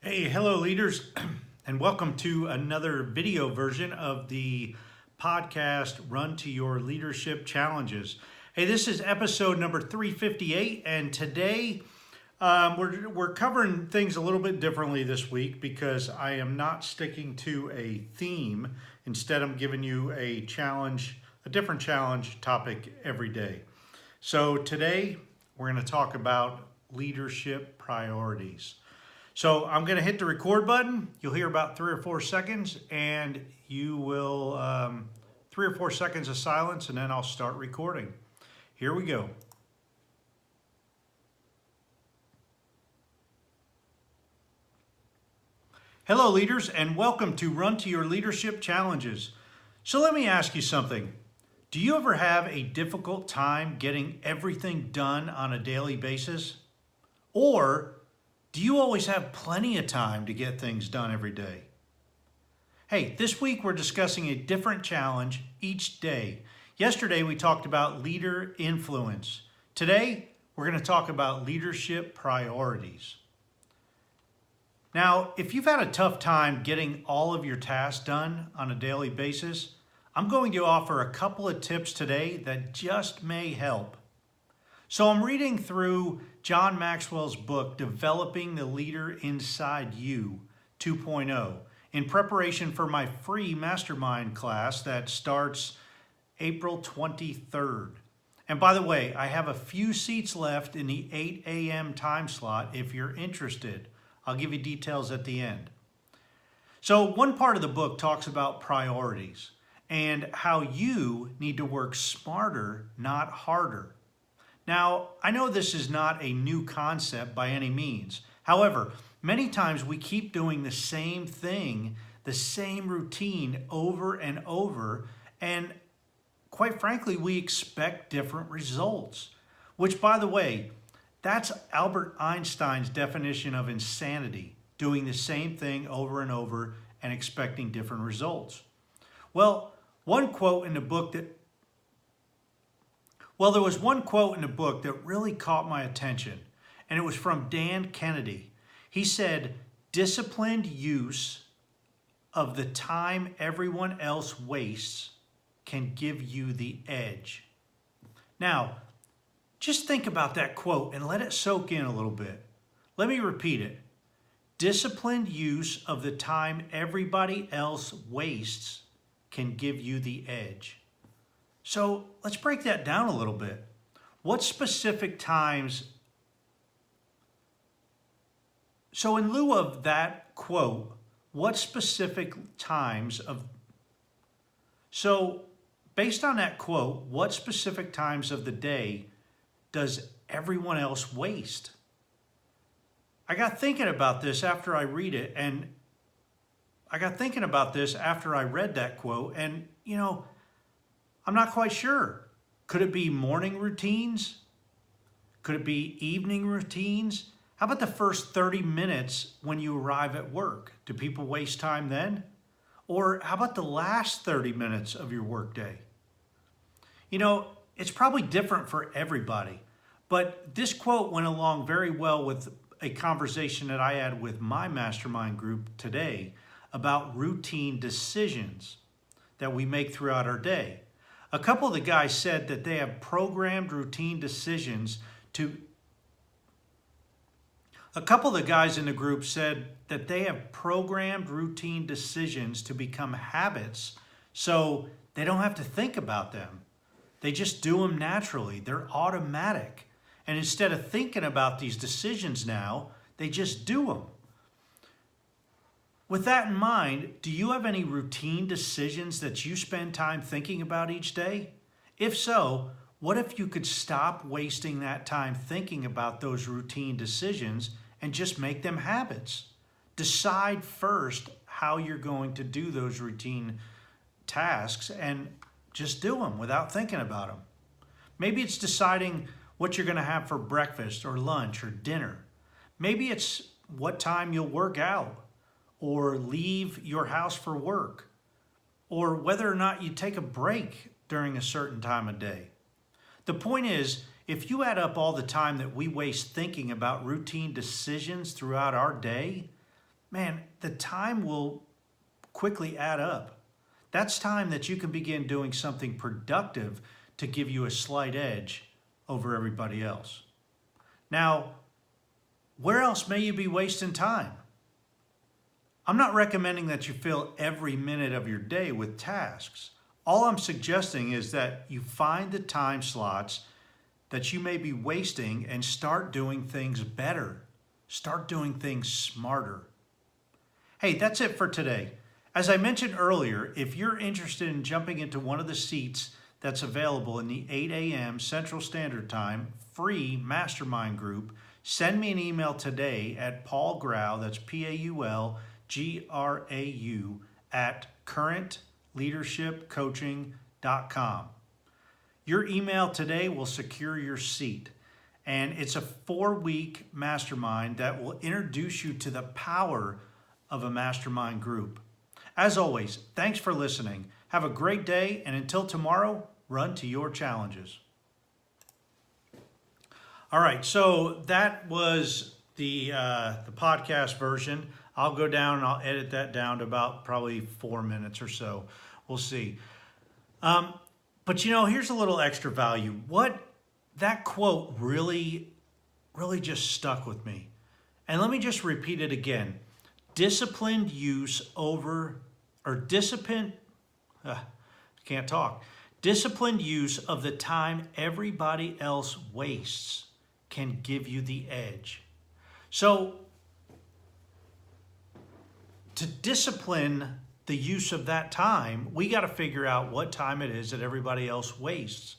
Hey, hello leaders, and welcome to another video version of the podcast Run to Your Leadership Challenges. Hey, this is episode number 358, and today we're covering things a little bit differently this week because I am not sticking to a theme. Instead, I'm giving you a challenge, a different challenge topic every day. So today we're going to talk about leadership priorities. So I'm going to hit the record button. You'll hear about 3 or 4 seconds, and you will 3 or 4 seconds of silence, and then I'll start recording. Here we go. Hello, leaders, and welcome to Run to Your Leadership Challenges. So let me ask you something. Do you ever have a difficult time getting everything done on a daily basis? Or do you always have plenty of time to get things done every day? Hey, this week we're discussing a different challenge each day. Yesterday we talked about leader influence. Today we're going to talk about leadership priorities. Now, if you've had a tough time getting all of your tasks done on a daily basis, I'm going to offer a couple of tips today that just may help. So I'm reading through John Maxwell's book, Developing the Leader Inside You 2.0, in preparation for my free mastermind class that starts April 23rd. And by the way, I have a few seats left in the 8 a.m. time slot if you're interested. I'll give you details at the end. So one part of the book talks about priorities and how you need to work smarter, not harder. Now, I know this is not a new concept by any means. However, many times we keep doing the same thing, the same routine over and over, and quite frankly, we expect different results. Which, by the way, that's Albert Einstein's definition of insanity, doing the same thing over and over and expecting different results. Well, there was one quote in the book that really caught my attention, and it was from Dan Kennedy. He said, "Disciplined use of the time everyone else wastes can give you the edge." Now, just think about that quote and let it soak in a little bit. Let me repeat it. Disciplined use of the time everybody else wastes can give you the edge. So let's break that down a little bit. What specific times? So in lieu of that quote, what specific times of? So based on that quote, what specific times of the day does everyone else waste? I got thinking about this after I read it, and I got thinking about this after I read that quote, and I'm not quite sure. Could it be morning routines? Could it be evening routines? How about the first 30 minutes when you arrive at work? Do people waste time then? Or how about the last 30 minutes of your workday? It's probably different for everybody, but this quote went along very well with a conversation that I had with my mastermind group today about routine decisions that we make throughout our day. A couple of the guys said that they have programmed routine decisions A couple of the guys in the group said that they have programmed routine decisions to become habits so they don't have to think about them. They just do them naturally. They're automatic. And instead of thinking about these decisions now, they just do them. With that in mind, do you have any routine decisions that you spend time thinking about each day? If so, what if you could stop wasting that time thinking about those routine decisions and just make them habits? Decide first how you're going to do those routine tasks and just do them without thinking about them. Maybe it's deciding what you're going to have for breakfast or lunch or dinner. Maybe it's what time you'll work out or leave your house for work, or whether or not you take a break during a certain time of day. The point is, if you add up all the time that we waste thinking about routine decisions throughout our day, man, the time will quickly add up. That's time that you can begin doing something productive to give you a slight edge over everybody else. Now, where else may you be wasting time? I'm not recommending that you fill every minute of your day with tasks. All I'm suggesting is that you find the time slots that you may be wasting and start doing things better. Start doing things smarter. Hey, that's it for today. As I mentioned earlier, if you're interested in jumping into one of the seats that's available in the 8 a.m. Central Standard Time free mastermind group, send me an email today at Paul Grau, that's PaulGrau, at currentleadershipcoaching.com. Your email today will secure your seat. And it's a 4-week mastermind that will introduce you to the power of a mastermind group. As always, thanks for listening. Have a great day, and until tomorrow, run to your challenges. All right, so that was the podcast version. I'll go down and I'll edit that down to about probably 4 minutes or so. We'll see. But here's a little extra value. That quote really just stuck with me. And let me just repeat it again. Disciplined use of the time everybody else wastes can give you the edge. So, to discipline the use of that time, we got to figure out what time it is that everybody else wastes.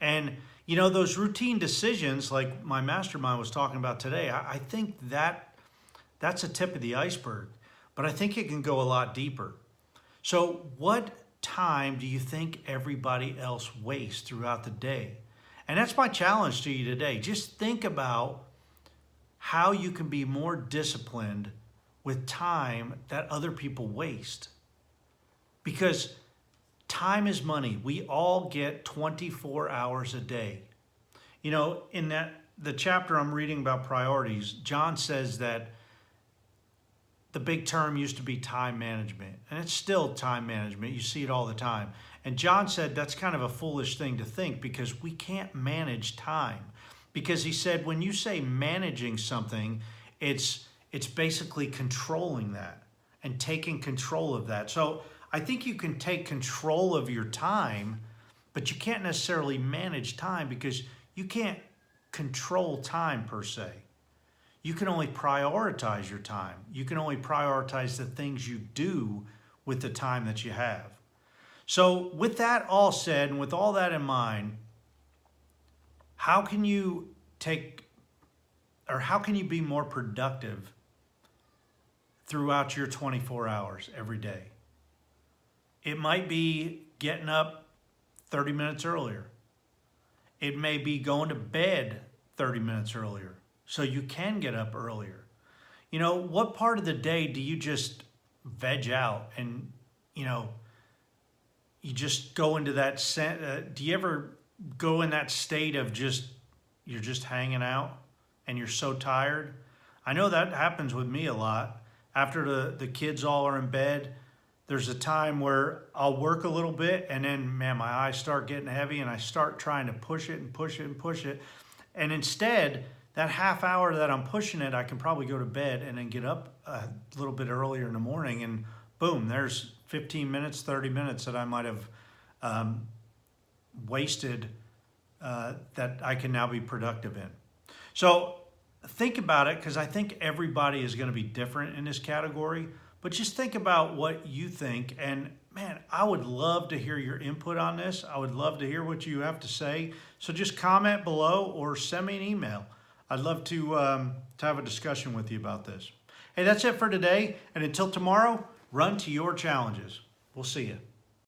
And, those routine decisions like my mastermind was talking about today, I think that's a tip of the iceberg, but I think it can go a lot deeper. So what time do you think everybody else wastes throughout the day? And that's my challenge to you today. Just think about how you can be more disciplined with time that other people waste. Because time is money. We all get 24 hours a day. In the chapter I'm reading about priorities, John says that the big term used to be time management, and it's still time management. You see it all the time. And John said that's kind of a foolish thing to think because we can't manage time. Because he said when you say managing something, it's basically controlling that and taking control of that. So I think you can take control of your time, but you can't necessarily manage time because you can't control time per se. You can only prioritize your time. You can only prioritize the things you do with the time that you have. So with that all said, and with all that in mind, how can you be more productive throughout your 24 hours every day? It might be getting up 30 minutes earlier. It may be going to bed 30 minutes earlier so you can get up earlier. What part of the day do you just veg out and, you just go into that, do you ever go in that state of you're just hanging out and you're so tired? I know that happens with me a lot. After the kids all are in bed, there's a time where I'll work a little bit and then, man, my eyes start getting heavy and I start trying to push it and push it and push it. And instead, that half hour that I'm pushing it, I can probably go to bed and then get up a little bit earlier in the morning and boom, there's 15 minutes, 30 minutes that I might have wasted that I can now be productive in. So think about it, because I think everybody is going to be different in this category. But just think about what you think. And man, I would love to hear your input on this. I would love to hear what you have to say. So just comment below or send me an email. I'd love to have a discussion with you about this. Hey, that's it for today. And until tomorrow, run to your challenges. We'll see you.